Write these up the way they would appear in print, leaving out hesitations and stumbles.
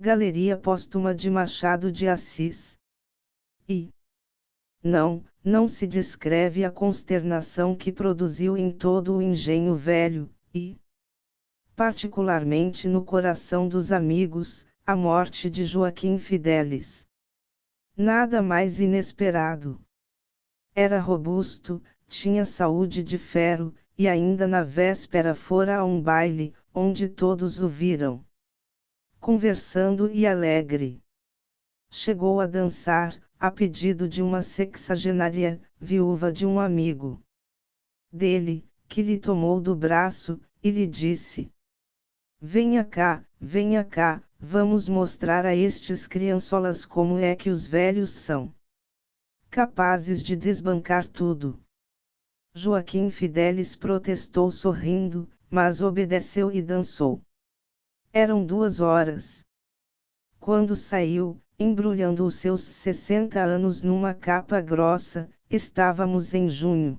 Galeria Póstuma de Machado de Assis. E não se descreve a consternação que produziu em todo o engenho velho, e, particularmente no coração dos amigos, a morte de Joaquim Fidelis. Nada mais inesperado. Era robusto, tinha saúde de ferro, e ainda na véspera fora a um baile, onde todos o viram conversando e alegre. Chegou a dançar, a pedido de uma sexagenária, viúva de um amigo dele, que lhe tomou do braço, e lhe disse: venha cá, vamos mostrar a estes criançolas como é que os velhos são capazes de desbancar tudo. Joaquim Fidelis protestou sorrindo, mas obedeceu e dançou. Eram 2 horas. Quando saiu, embrulhando os seus 60 anos numa capa grossa, estávamos em junho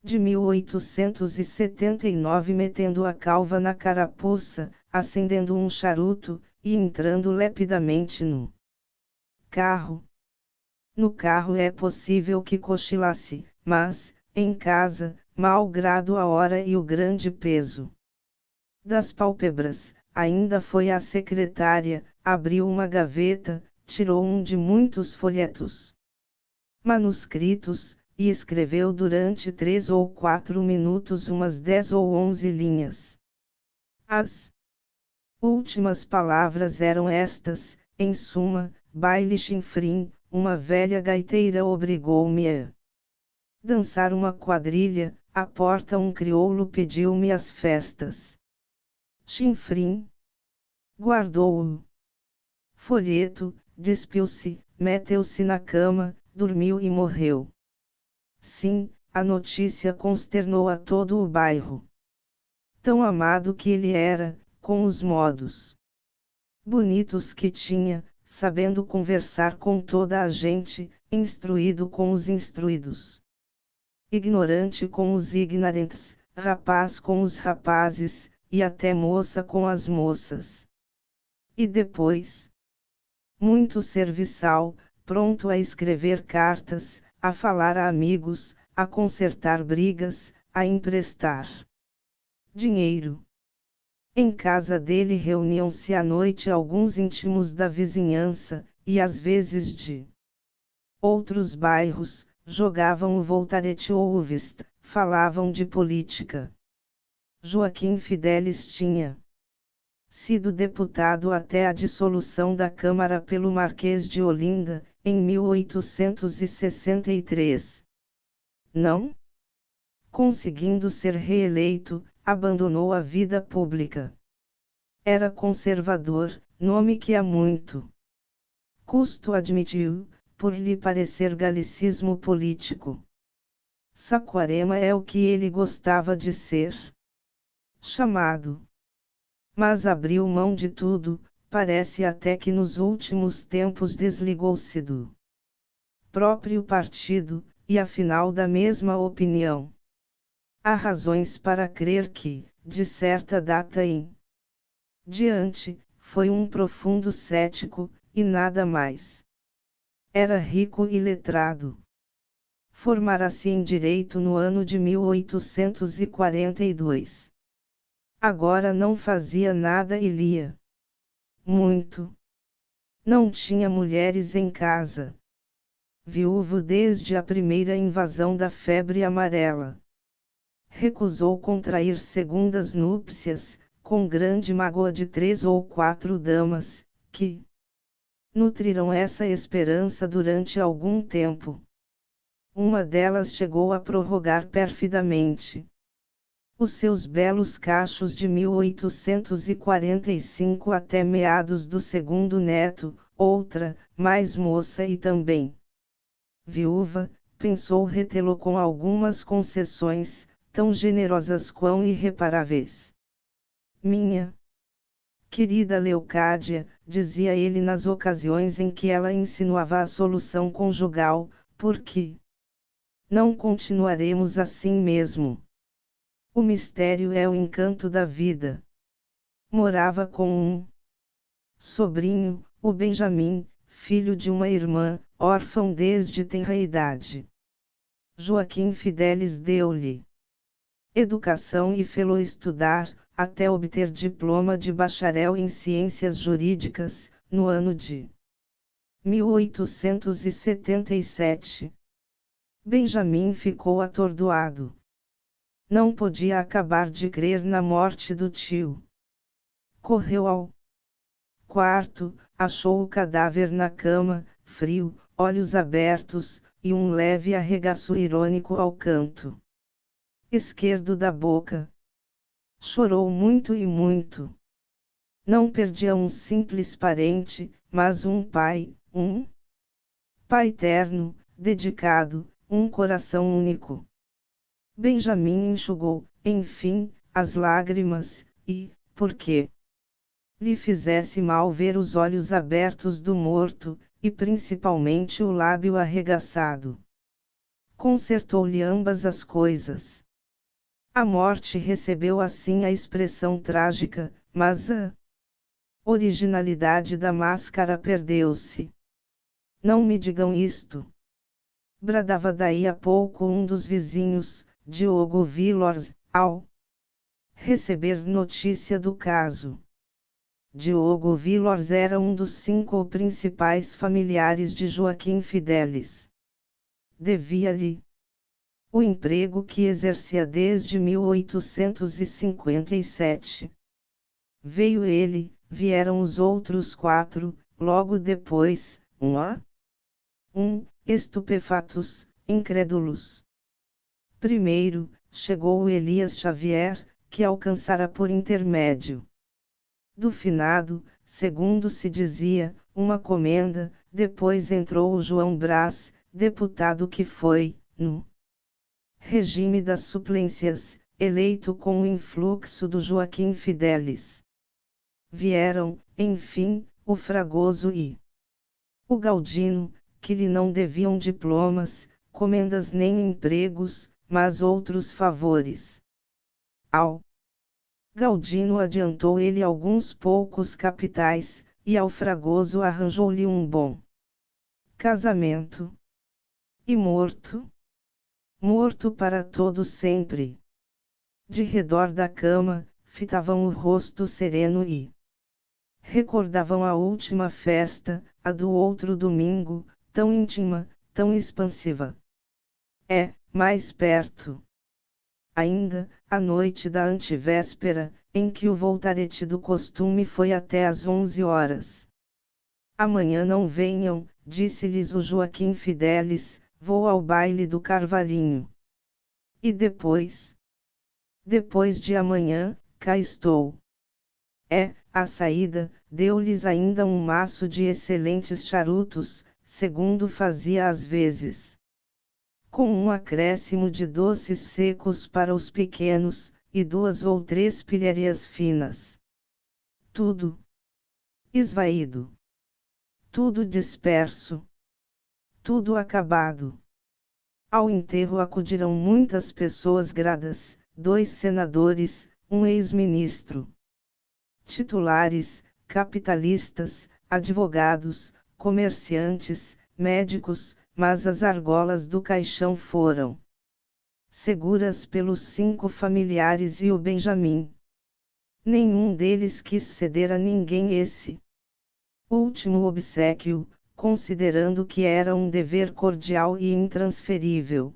de 1879, metendo a calva na carapuça, acendendo um charuto, e entrando lepidamente no carro. No carro é possível que cochilasse, mas, em casa, malgrado a hora e o grande peso das pálpebras, ainda foi à secretária, abriu uma gaveta, tirou um de muitos folhetos manuscritos, e escreveu durante 3 ou 4 minutos umas 10 ou 11 linhas. As últimas palavras eram estas: em suma, baile chinfrim, uma velha gaiteira obrigou-me a dançar uma quadrilha, à porta um crioulo pediu-me as festas. Chinfrim. Guardou o folheto, despiu-se, meteu-se na cama, dormiu e morreu. Sim, a notícia consternou a todo o bairro. Tão amado que ele era, com os modos bonitos que tinha, sabendo conversar com toda a gente, instruído com os instruídos, ignorante com os ignorantes, rapaz com os rapazes, e até moça com as moças. E depois, muito serviçal, pronto a escrever cartas, a falar a amigos, a consertar brigas, a emprestar dinheiro. Em casa dele reuniam-se à noite alguns íntimos da vizinhança, e às vezes de outros bairros, jogavam o voltarete ou o vista, falavam de política. Joaquim Fidelis tinha sido deputado até a dissolução da Câmara pelo Marquês de Olinda, em 1863. Não conseguindo ser reeleito, abandonou a vida pública. Era conservador, nome que há muito custo admitiu, por lhe parecer galicismo político. Saquarema é o que ele gostava de ser chamado. Mas abriu mão de tudo, parece até que nos últimos tempos desligou-se do próprio partido, e afinal da mesma opinião. Há razões para crer que, de certa data em diante, foi um profundo cético, e nada mais. Era rico e letrado. Formara-se em direito no ano de 1842. Agora não fazia nada e lia muito. Não tinha mulheres em casa. Viúvo desde a primeira invasão da febre amarela. Recusou contrair segundas núpcias, com grande mágoa de 3 ou 4 damas, que nutriram essa esperança durante algum tempo. Uma delas chegou a prorrogar perfidamente os seus belos cachos de 1845 até meados do segundo neto. Outra, mais moça e também viúva, pensou retê-lo com algumas concessões, tão generosas quão irreparáveis. Minha querida Leocádia, dizia ele nas ocasiões em que ela insinuava a solução conjugal, por que não continuaremos assim mesmo? O mistério é o encanto da vida. Morava com um sobrinho, o Benjamim, filho de uma irmã, órfão desde tenra idade. Joaquim Fidelis deu-lhe educação e fê-lo estudar, até obter diploma de bacharel em ciências jurídicas, no ano de 1877. Benjamim ficou atordoado. Não podia acabar de crer na morte do tio. Correu ao quarto, achou o cadáver na cama, frio, olhos abertos, e um leve arregaço irônico ao canto esquerdo da boca. Chorou muito e muito. Não perdia um simples parente, mas um pai terno, dedicado, um coração único. Benjamim enxugou, enfim, as lágrimas, e, por que lhe fizesse mal ver os olhos abertos do morto, e principalmente o lábio arregaçado. Consertou-lhe ambas as coisas. A morte recebeu assim a expressão trágica, mas a originalidade da máscara perdeu-se. Não me digam isto! Bradava daí a pouco um dos vizinhos, Diogo Villors, ao receber notícia do caso. Diogo Villors era um dos 5 principais familiares de Joaquim Fidelis. Devia-lhe o emprego que exercia desde 1857. Veio ele, vieram os outros 4, logo depois, estupefatos, incrédulos. Primeiro, chegou o Elias Xavier, que alcançara por intermédio do finado, segundo se dizia, uma comenda. Depois entrou o João Brás, deputado que foi, no regime das suplências, eleito com o influxo do Joaquim Fidelis. Vieram, enfim, o Fragoso e o Galdino, que lhe não deviam diplomas, comendas nem empregos, mas outros favores. Ao Galdino adiantou ele alguns poucos capitais, e ao Fragoso arranjou-lhe um bom casamento. E morto? Morto para todo sempre. De redor da cama, fitavam o rosto sereno e recordavam a última festa, a do outro domingo, tão íntima, tão expansiva. Mais perto ainda, a noite da antevéspera, em que o voltarete do costume foi até às 11 horas. Amanhã não venham, disse-lhes o Joaquim Fidelis, vou ao baile do Carvalhinho. E depois? Depois de amanhã, cá estou. À saída, deu-lhes ainda um maço de excelentes charutos, segundo fazia às vezes. Com um acréscimo de doces secos para os pequenos, e 2 ou 3 pilharias finas. Tudo esvaído. Tudo disperso. Tudo acabado. Ao enterro acudiram muitas pessoas gradas, 2 senadores, um ex-ministro. Titulares, capitalistas, advogados, comerciantes, médicos, mas as argolas do caixão foram seguras pelos 5 familiares e o Benjamim. Nenhum deles quis ceder a ninguém esse último obséquio, considerando que era um dever cordial e intransferível.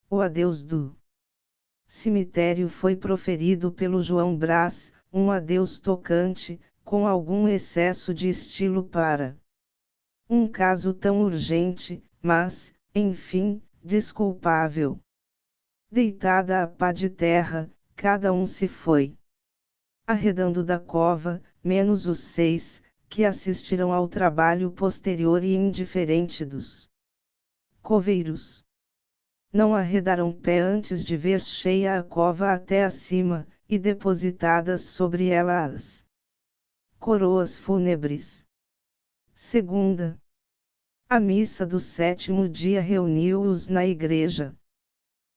O adeus do cemitério foi proferido pelo João Brás, um adeus tocante, com algum excesso de estilo para um caso tão urgente, mas, enfim, desculpável. Deitada a pá de terra, cada um se foi arredando da cova, menos os 6, que assistiram ao trabalho posterior e indiferente dos coveiros. Não arredaram pé antes de ver cheia a cova até acima, e depositadas sobre ela as coroas fúnebres. Segunda. A missa do 7º dia reuniu-os na igreja.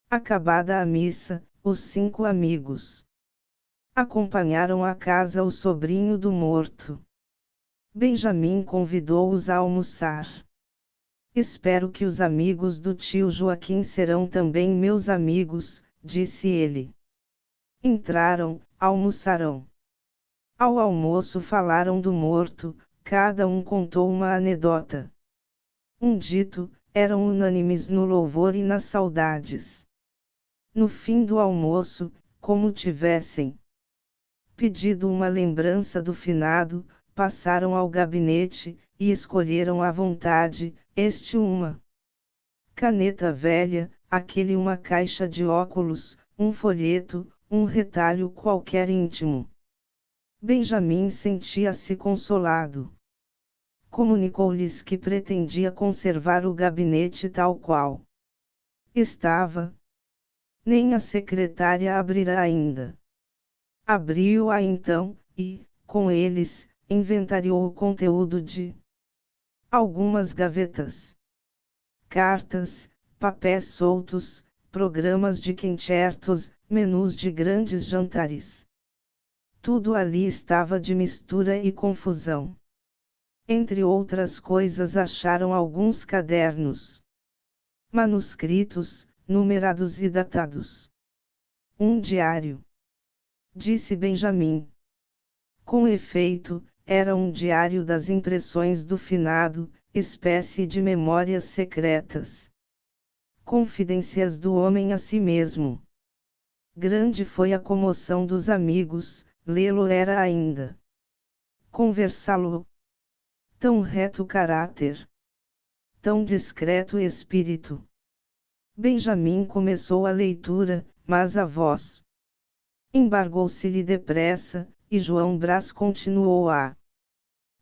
Acabada a missa, os 5 amigos acompanharam à casa o sobrinho do morto. Benjamin convidou-os a almoçar. Espero que os amigos do tio Joaquim serão também meus amigos, disse ele. Entraram, almoçaram. Ao almoço falaram do morto, cada um contou uma anedota. Um dito, eram unânimes no louvor e nas saudades. No fim do almoço, como tivessem pedido uma lembrança do finado, passaram ao gabinete, e escolheram à vontade, este uma caneta velha, aquele uma caixa de óculos, um folheto, um retalho qualquer íntimo. Benjamin sentia-se consolado. Comunicou-lhes que pretendia conservar o gabinete tal qual estava. Nem a secretária abrirá ainda. Abriu-a então, e, com eles, inventariou o conteúdo de algumas gavetas. Cartas, papéis soltos, programas de quincertos, menus de grandes jantares. Tudo ali estava de mistura e confusão. Entre outras coisas acharam alguns cadernos manuscritos, numerados e datados. Um diário. Disse Benjamin. Com efeito, era um diário das impressões do finado, espécie de memórias secretas. Confidências do homem a si mesmo. Grande foi a comoção dos amigos, lê-lo era ainda conversá-lo. Tão reto caráter. Tão discreto espírito. Benjamin começou a leitura, mas a voz embargou-se-lhe depressa, e João Brás continuou a.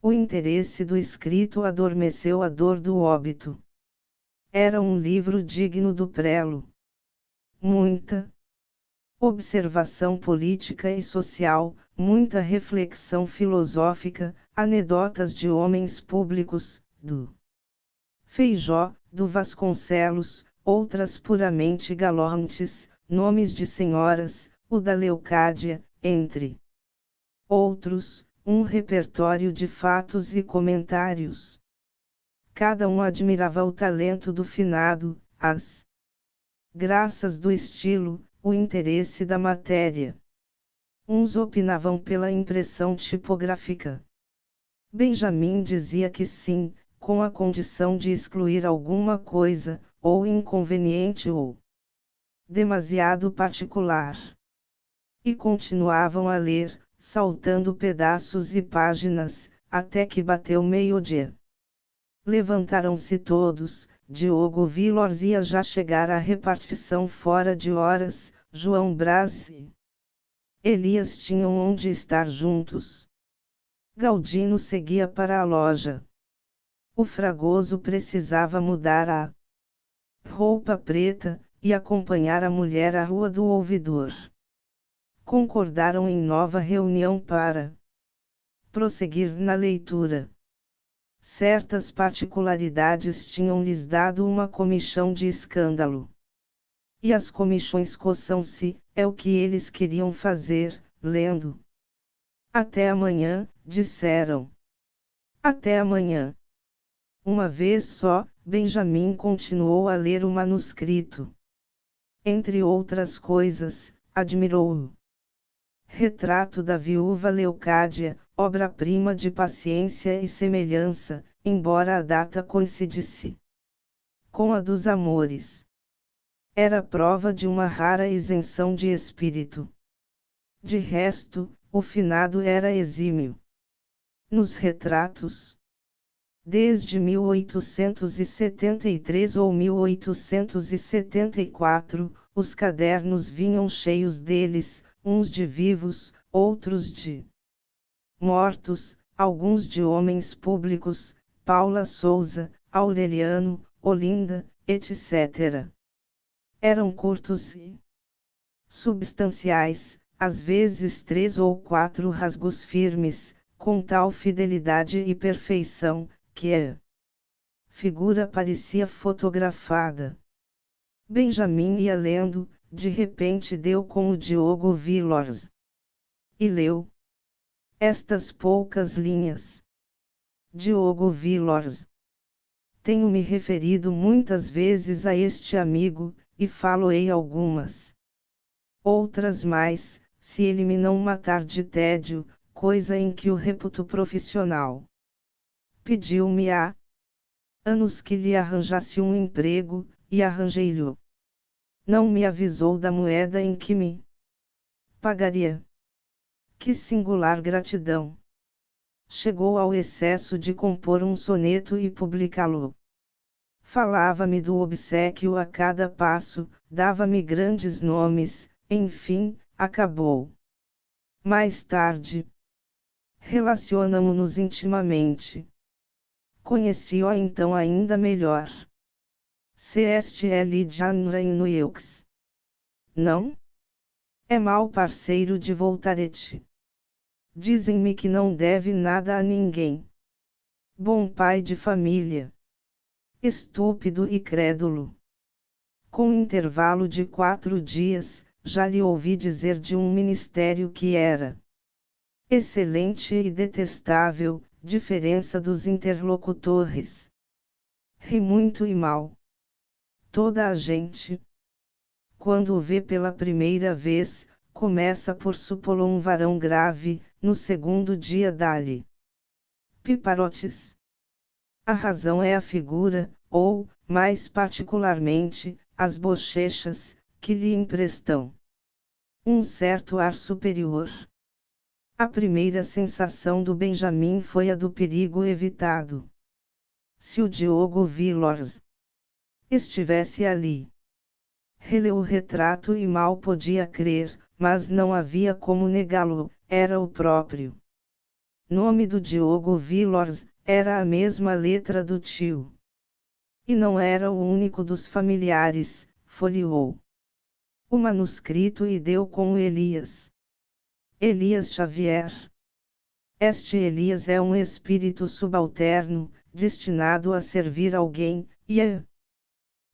O interesse do escrito adormeceu a dor do óbito. Era um livro digno do prelo. Muita observação política e social, muita reflexão filosófica, anedotas de homens públicos, do Feijó, do Vasconcelos, outras puramente galantes, nomes de senhoras, o da Leocádia, entre outros, um repertório de fatos e comentários. Cada um admirava o talento do finado, as graças do estilo, o interesse da matéria. Uns opinavam pela impressão tipográfica. Benjamin dizia que sim, com a condição de excluir alguma coisa, ou inconveniente ou demasiado particular. E continuavam a ler, saltando pedaços e páginas, até que bateu meio-dia. Levantaram-se todos, Diogo Villors ia já chegar à repartição fora de horas, João Brás e Elias tinham onde estar juntos. Galdino seguia para a loja. O Fragoso precisava mudar a roupa preta, e acompanhar a mulher à Rua do Ouvidor. Concordaram em nova reunião para prosseguir na leitura. Certas particularidades tinham-lhes dado uma comichão de escândalo. E as comichões coçam-se, é o que eles queriam fazer, lendo. Até amanhã, disseram. Até amanhã. Uma vez só, Benjamin continuou a ler o manuscrito. Entre outras coisas, admirou-o retrato da viúva Leocádia, obra-prima de paciência e semelhança, embora a data coincidisse com a dos amores. Era prova de uma rara isenção de espírito. De resto, o finado era exímio nos retratos. Desde 1873 ou 1874, os cadernos vinham cheios deles, uns de vivos, outros de mortos, alguns de homens públicos, Paula Souza, Aureliano, Olinda, etc. Eram curtos e substanciais, às vezes 3 ou 4 rasgos firmes, com tal fidelidade e perfeição, que a figura parecia fotografada. Benjamin ia lendo, de repente deu com o Diogo Villors. E leu estas poucas linhas. Diogo Villors. Tenho me referido muitas vezes a este amigo, e falo-ei algumas. Outras mais, se ele me não matar de tédio, coisa em que o reputo profissional. Pediu-me há anos que lhe arranjasse um emprego, e arranjei-lhe. Não me avisou da moeda em que me pagaria. Que singular gratidão! Chegou ao excesso de compor um soneto e publicá-lo. Falava-me do obséquio a cada passo, dava-me grandes nomes, enfim, acabou. Mais tarde, relacionamo-nos intimamente. Conheci-o então ainda melhor. Se este é Lidianra Inueux. Não? É mau parceiro de Voltarete. Dizem-me que não deve nada a ninguém. Bom pai de família. Estúpido e crédulo. Com intervalo de 4 dias, já lhe ouvi dizer de um ministério que era excelente e detestável, diferença dos interlocutores. Ri muito e mal. Toda a gente, quando o vê pela primeira vez, começa por supô-lo um varão grave, no segundo dia dá-lhe piparotes. A razão é a figura, ou, mais particularmente, as bochechas, que lhe emprestam um certo ar superior. A primeira sensação do Benjamin foi a do perigo evitado. Se o Diogo Villors estivesse ali, releu o retrato e mal podia crer, mas não havia como negá-lo, era o próprio. Nome do Diogo Villors, era a mesma letra do tio. E não era o único dos familiares, folheou o manuscrito e deu com o Elias. Elias Xavier. Este Elias é um espírito subalterno, destinado a servir alguém, e a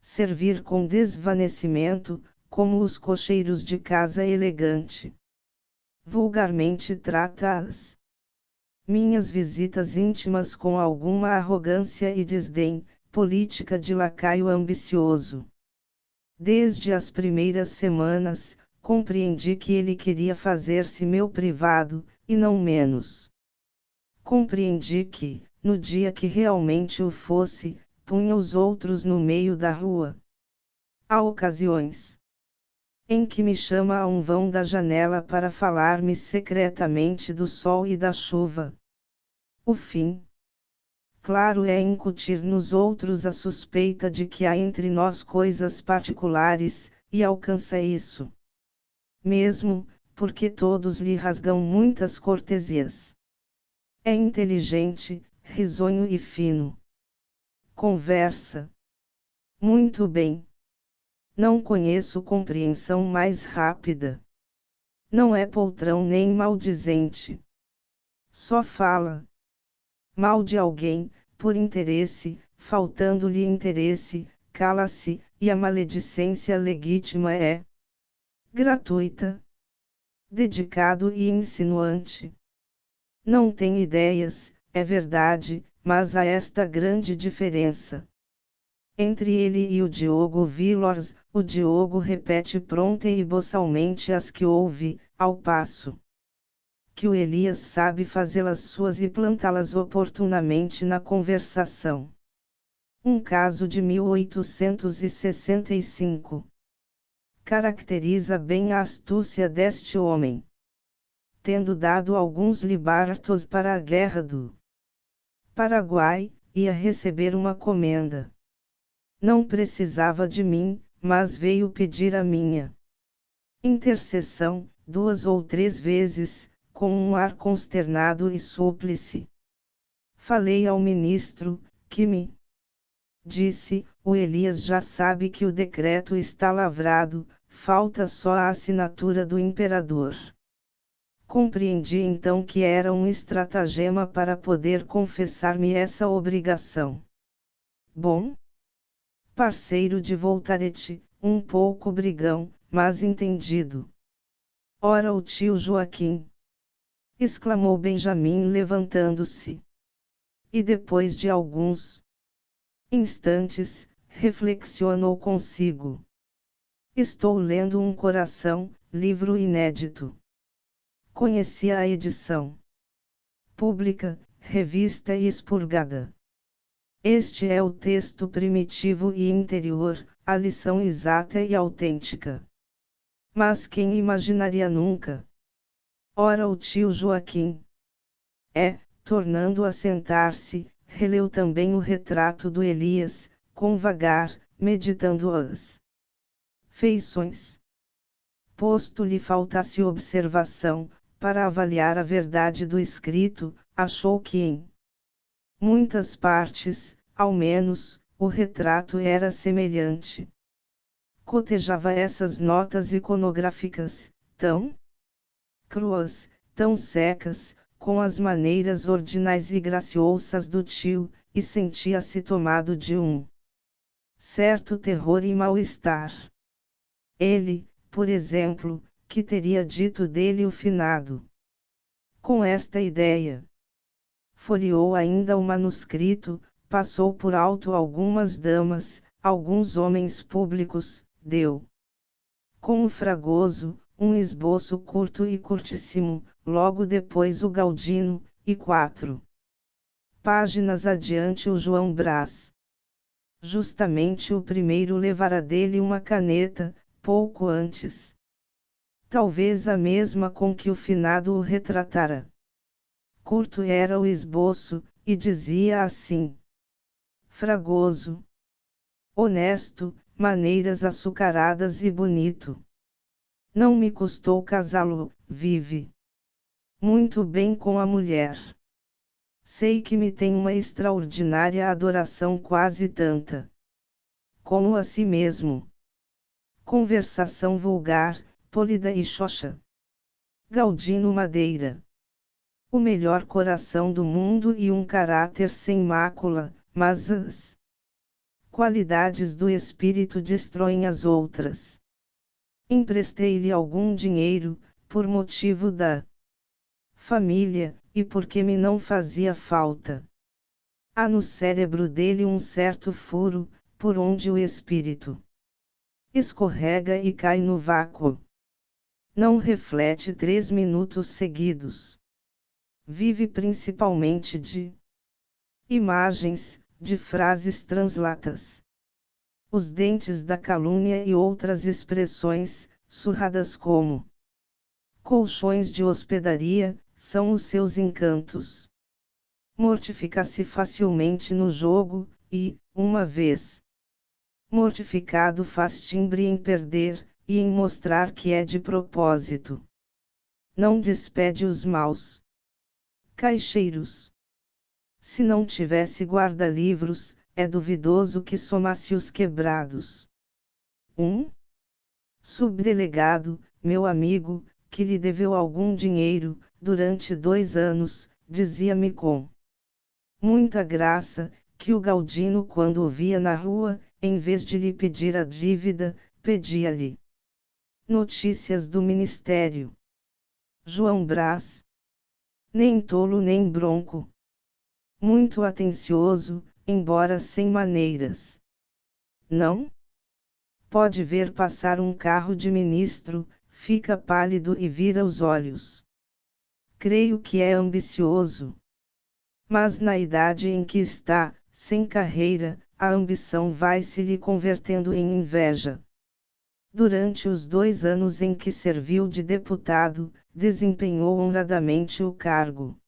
servir com desvanecimento, como os cocheiros de casa elegante. Vulgarmente trata as minhas visitas íntimas com alguma arrogância e desdém, política de lacaio ambicioso. Desde as primeiras semanas, compreendi que ele queria fazer-se meu privado, e não menos. Compreendi que, no dia que realmente o fosse, punha os outros no meio da rua. Há ocasiões em que me chama a um vão da janela para falar-me secretamente do sol e da chuva. O fim, claro, é incutir nos outros a suspeita de que há entre nós coisas particulares, e alcança isso mesmo, porque todos lhe rasgam muitas cortesias. É inteligente, risonho e fino. Conversa muito bem. Não conheço compreensão mais rápida. Não é poltrão nem maldizente. Só fala mal de alguém, por interesse, faltando-lhe interesse, cala-se, e a maledicência legítima é gratuita, dedicado e insinuante. Não tem ideias, é verdade, mas há esta grande diferença. Entre ele e o Diogo Villors, o Diogo repete pronta e boçalmente as que ouve, ao passo que o Elias sabe fazê-las suas e plantá-las oportunamente na conversação. Um caso de 1865 caracteriza bem a astúcia deste homem. Tendo dado alguns libartos para a guerra do Paraguai, ia receber uma comenda. Não precisava de mim, mas veio pedir a minha intercessão, 2 ou 3 vezes, com um ar consternado e súplice. Falei ao ministro, que me disse: o Elias já sabe que o decreto está lavrado, falta só a assinatura do imperador. Compreendi então que era um estratagema para poder confessar-me essa obrigação. Bom parceiro de Voltarete, um pouco brigão, mas entendido. Ora, o tio Joaquim! Exclamou Benjamin levantando-se. E depois de alguns instantes, reflexionou consigo. Estou lendo um coração, livro inédito. Conhecia a edição pública, revista e expurgada. Este é o texto primitivo e interior, a lição exata e autêntica. Mas quem imaginaria nunca? Ora, o tio Joaquim. Tornando a sentar-se, releu também o retrato do Elias, com vagar, meditando as feições. Posto lhe faltasse observação, para avaliar a verdade do escrito, achou que em muitas partes, ao menos, o retrato era semelhante. Cotejava essas notas iconográficas, tão cruas, tão secas, com as maneiras ordinais e graciosas do tio, e sentia-se tomado de um certo terror e mal-estar. Ele, por exemplo, que teria dito dele o finado. Com esta ideia, folheou ainda o manuscrito, passou por alto algumas damas, alguns homens públicos, deu com o Fragoso, um esboço curto e curtíssimo, logo depois o Galdino, e 4 páginas adiante o João Brás. Justamente o primeiro levara dele uma caneta, pouco antes. Talvez a mesma com que o finado o retratara. Curto era o esboço, e dizia assim: Fragoso, honesto, maneiras açucaradas e bonito. Não me custou casá-lo, vive muito bem com a mulher. Sei que me tem uma extraordinária adoração, quase tanta como a si mesmo. Conversação vulgar, polida e xoxa. Galdino Madeira. O melhor coração do mundo e um caráter sem mácula, mas as qualidades do espírito destroem as outras. Emprestei-lhe algum dinheiro, por motivo da família, e porque me não fazia falta. Há no cérebro dele um certo furo, por onde o espírito escorrega e cai no vácuo. Não reflete 3 minutos seguidos. Vive principalmente de imagens, de frases translatas. Os dentes da calúnia e outras expressões, surradas como colchões de hospedaria, são os seus encantos. Mortifica-se facilmente no jogo, e, uma vez mortificado, faz timbre em perder, e em mostrar que é de propósito. Não despede os maus caixeiros. Se não tivesse guarda-livros, é duvidoso que somasse os quebrados. Um subdelegado, meu amigo, que lhe deveu algum dinheiro, durante 2 anos, dizia-me com muita graça, que o Galdino, quando o via na rua, em vez de lhe pedir a dívida, pedia-lhe notícias do ministério. João Brás. Nem tolo nem bronco. Muito atencioso, embora sem maneiras. Não? Pode ver passar um carro de ministro, fica pálido e vira os olhos. Creio que é ambicioso. Mas na idade em que está, sem carreira, a ambição vai se lhe convertendo em inveja. Durante os 2 anos em que serviu de deputado, desempenhou honradamente o cargo.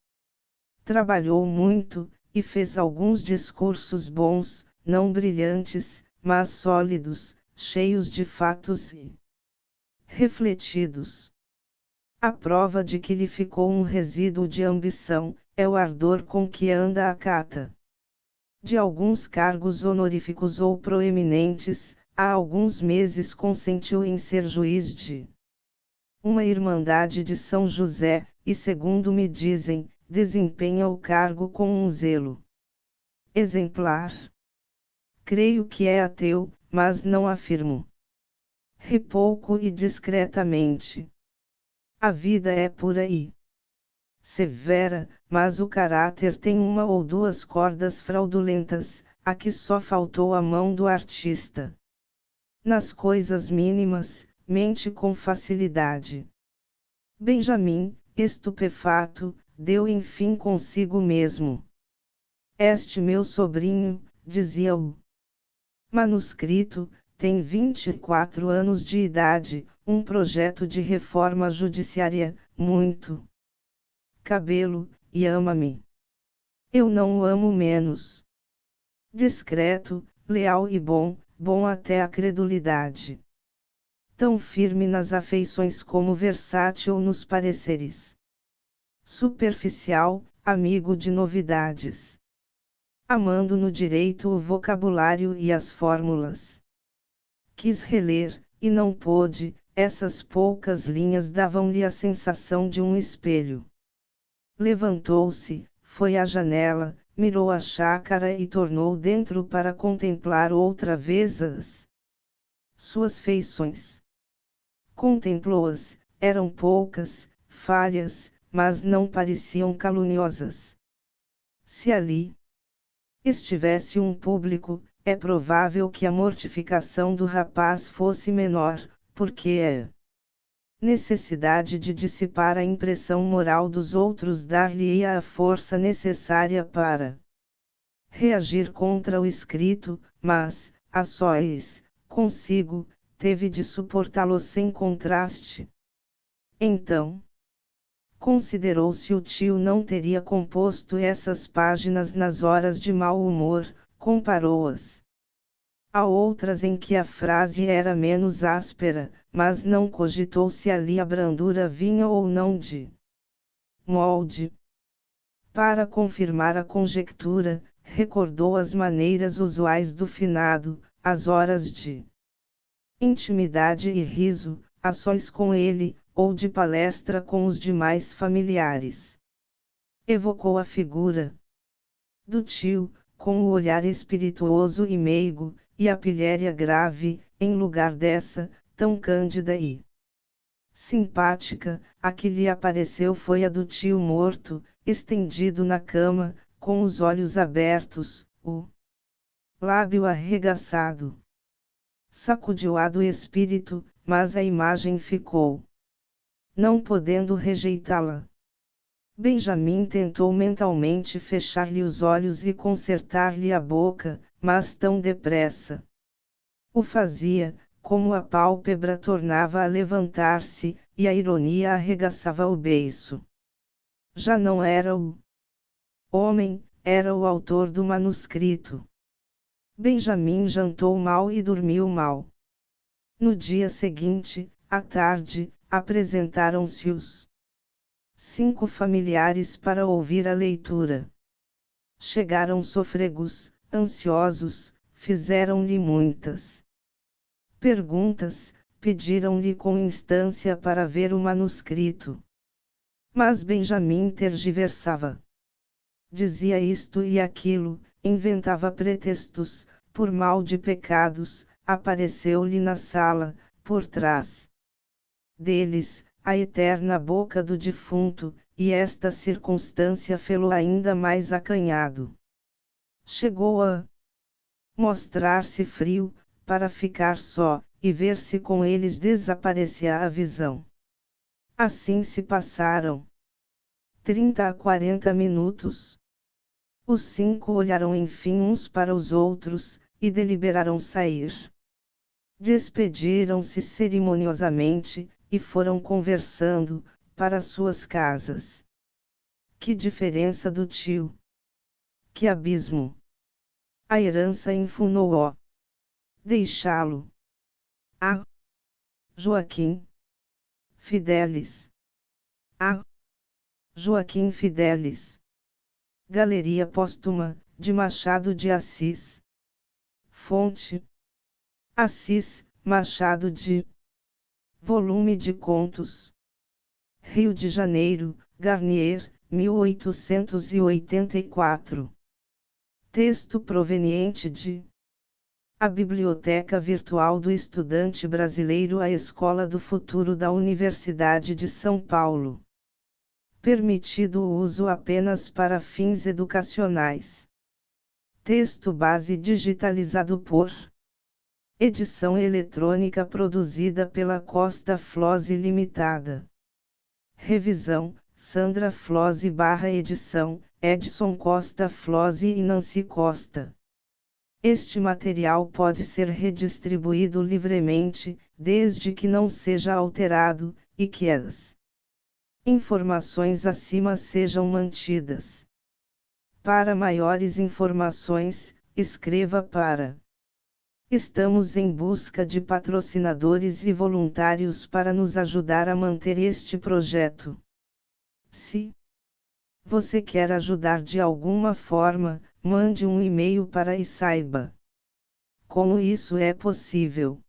Trabalhou muito, e fez alguns discursos bons, não brilhantes, mas sólidos, cheios de fatos e refletidos. A prova de que lhe ficou um resíduo de ambição, é o ardor com que anda à cata de alguns cargos honoríficos ou proeminentes. Há alguns meses consentiu em ser juiz de uma Irmandade de São José, e segundo me dizem, desempenha o cargo com um zelo exemplar. Creio que é ateu, mas não afirmo. Ri pouco e discretamente. A vida é por aí. severa, mas o caráter tem uma ou duas cordas fraudulentas, a que só faltou a mão do artista. Nas coisas mínimas, mente com facilidade. Benjamin, estupefato, deu enfim consigo mesmo. Este meu sobrinho, dizia o manuscrito, tem 24 anos de idade, um projeto de reforma judiciária, muito cabelo, e ama-me. Eu não o amo menos. Discreto, leal e bom, bom até a credulidade. Tão firme nas afeições como versátil nos pareceres. Superficial, amigo de novidades. Amando no direito o vocabulário e as fórmulas. Quis reler, e não pôde, essas poucas linhas davam-lhe a sensação de um espelho. Levantou-se, foi à janela, mirou a chácara e tornou dentro para contemplar outra vez as suas feições. Contemplou-as, eram poucas, falhas, mas não pareciam caluniosas. Se ali estivesse um público, é provável que a mortificação do rapaz fosse menor, porque é necessidade de dissipar a impressão moral dos outros dar-lhe-ia a força necessária para reagir contra o escrito, mas, a sós, consigo, teve de suportá-lo sem contraste. Então, considerou se o tio não teria composto essas páginas nas horas de mau humor, comparou-as a outras em que a frase era menos áspera, mas não cogitou se ali a brandura vinha ou não de molde. Para confirmar a conjectura, recordou as maneiras usuais do finado, as horas de intimidade e riso, a sós com ele, ou de palestra com os demais familiares. Evocou a figura do tio, com o olhar espirituoso e meigo, e a pilhéria grave, em lugar dessa, tão cândida e simpática, a que lhe apareceu foi a do tio morto, estendido na cama, com os olhos abertos, o lábio arregaçado. Sacudiu-a do espírito, mas a imagem ficou. Não podendo rejeitá-la, Benjamin tentou mentalmente fechar-lhe os olhos e consertar-lhe a boca, mas tão depressa o fazia, como a pálpebra tornava a levantar-se, e a ironia arregaçava o beiço. Já não era o homem, era o autor do manuscrito. Benjamin jantou mal e dormiu mal. No dia seguinte, à tarde, apresentaram-se os 5 familiares para ouvir a leitura. Chegaram sôfregos, ansiosos, fizeram-lhe muitas perguntas, pediram-lhe com instância para ver o manuscrito. Mas Benjamin tergiversava. Dizia isto e aquilo, inventava pretextos, por mal de pecados, apareceu-lhe na sala, por trás deles, a eterna boca do defunto, e esta circunstância fê-lo ainda mais acanhado. Chegou a mostrar-se frio, para ficar só, e ver se com eles desaparecia a visão. Assim se passaram 30 a 40 minutos. Os 5 olharam enfim uns para os outros, e deliberaram sair. Despediram-se cerimoniosamente, e foram conversando, para suas casas. Que diferença do tio! Que abismo! A herança enfunou-o. Deixá-lo. Ah! Joaquim Fidelis. Ah! Joaquim Fidelis. Galeria Póstuma, de Machado de Assis. Fonte: Assis, Machado de. Volume de Contos. Rio de Janeiro, Garnier, 1884. Texto proveniente de A Biblioteca Virtual do Estudante Brasileiro, a Escola do Futuro da Universidade de São Paulo. Permitido o uso apenas para fins educacionais. Texto base digitalizado por edição eletrônica produzida pela Costa Flose Limitada. Revisão: Sandra Flose / edição, Edson Costa Flose e Nancy Costa. Este material pode ser redistribuído livremente, desde que não seja alterado, e que as informações acima sejam mantidas. Para maiores informações, escreva para. Estamos em busca de patrocinadores e voluntários para nos ajudar a manter este projeto. Se você quer ajudar de alguma forma, mande um e-mail para e saiba como isso é possível.